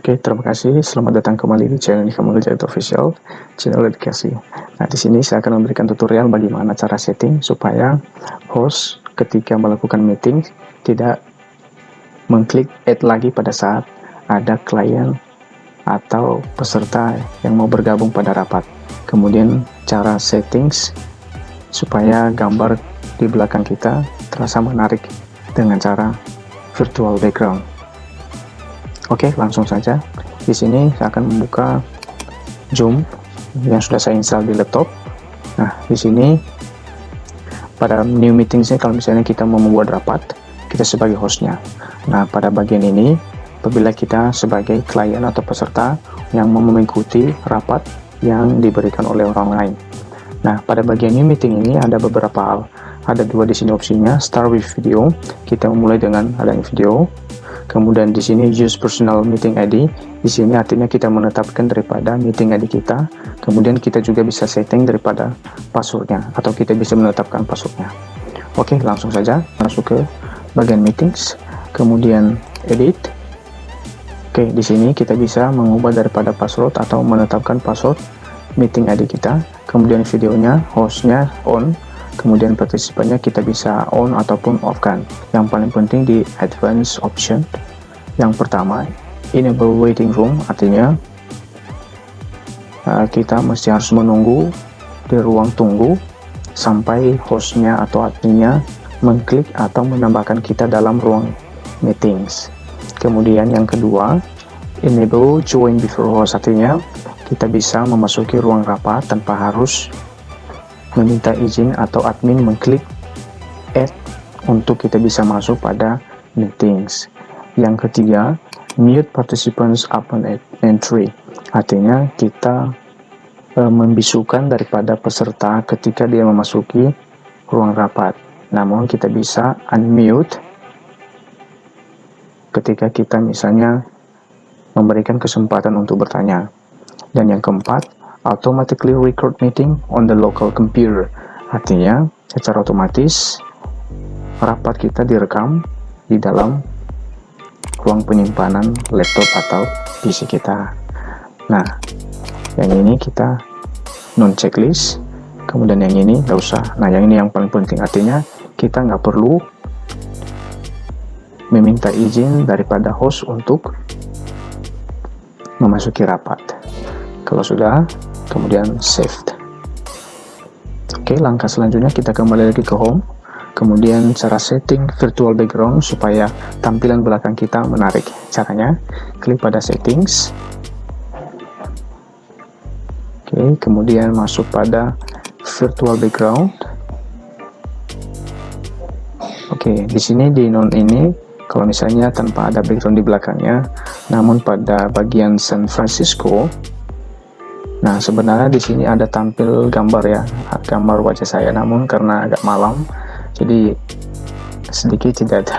Oke, terima kasih. Selamat datang kembali di channel Kamal Jahit Official, channel dedikasi. Nah, di sini saya akan memberikan tutorial bagaimana cara setting supaya host ketika melakukan meeting tidak mengklik add lagi pada saat ada klien atau peserta yang mau bergabung pada rapat. Kemudian cara settings supaya gambar di belakang kita terasa menarik dengan cara virtual background. Oke, langsung saja. Di sini saya akan membuka Zoom yang sudah saya install di laptop. Nah, di sini pada new meetings kalau misalnya kita mau membuat rapat, kita sebagai hostnya. Nah, pada bagian ini, apabila kita sebagai klien atau peserta yang mau mengikuti rapat yang diberikan oleh orang lain. Nah, pada bagian new meeting ini ada beberapa hal. Ada dua di sini opsinya, start with video. Kita memulai dengan adanya video. Kemudian di sini use personal meeting ID. Di sini artinya kita menetapkan daripada meeting ID kita. Kemudian kita juga bisa setting daripada passwordnya atau kita bisa menetapkan passwordnya. Oke, langsung saja masuk ke bagian meetings. Kemudian edit. Oke, di sini kita bisa mengubah daripada password atau menetapkan password meeting ID kita. Kemudian videonya, hostnya on. Kemudian partisipannya kita bisa on ataupun off kan. Yang paling penting di advanced option. Yang pertama, enable waiting room, artinya kita mesti harus menunggu di ruang tunggu sampai hostnya atau adminnya mengklik atau menambahkan kita dalam ruang meetings. Kemudian yang kedua, enable join before host, artinya kita bisa memasuki ruang rapat tanpa harus meminta izin atau admin mengklik add untuk kita bisa masuk pada meetings. Yang ketiga, mute participants upon entry, artinya kita membisukan daripada peserta ketika dia memasuki ruang rapat. Namun kita bisa unmute ketika kita misalnya memberikan kesempatan untuk bertanya. Dan yang keempat, automatically record meeting on the local computer, artinya secara otomatis rapat kita direkam di dalam ruang penyimpanan laptop atau PC kita. Nah, yang ini kita non checklist, kemudian yang ini nggak usah. Nah, yang ini yang paling penting, artinya kita nggak perlu meminta izin daripada host untuk memasuki rapat. Kalau sudah, kemudian saved. Oke, langkah selanjutnya kita kembali lagi ke home. Kemudian cara setting virtual background supaya tampilan belakang kita menarik. Caranya, klik pada settings. Oke, kemudian masuk pada virtual background. Oke, di sini di non ini, kalau misalnya tanpa ada background di belakangnya, namun pada bagian San Francisco, nah sebenarnya di sini ada tampil gambar ya, gambar wajah saya, namun karena agak malam, jadi sedikit tidak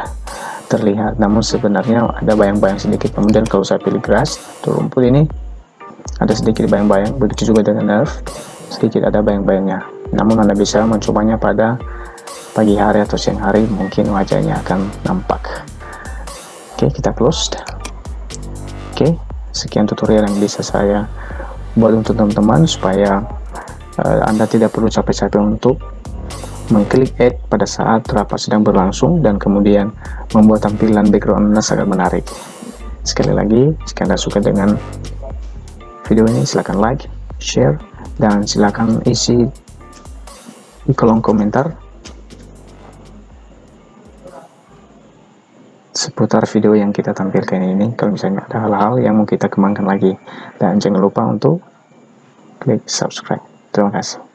terlihat. Namun sebenarnya ada bayang-bayang sedikit. Kemudian kalau saya pilih grass, atau rumput ini, ada sedikit bayang-bayang. Begitu juga dengan nerve, sedikit ada bayang-bayangnya. Namun Anda bisa mencobanya pada pagi hari atau siang hari, mungkin wajahnya akan nampak. Oke, kita close. Oke, sekian tutorial yang bisa saya buat untuk teman-teman supaya Anda tidak perlu capek-capek untuk mengklik add pada saat rapat sedang berlangsung dan kemudian membuat tampilan background Anda sangat menarik. Sekali lagi, jika Anda suka dengan video ini, silakan like, share, dan silakan isi di kolom komentar seputar video yang kita tampilkan ini. Kalau misalnya ada hal-hal yang mau kita kembangkan lagi, dan jangan lupa untuk klik subscribe. Terima kasih.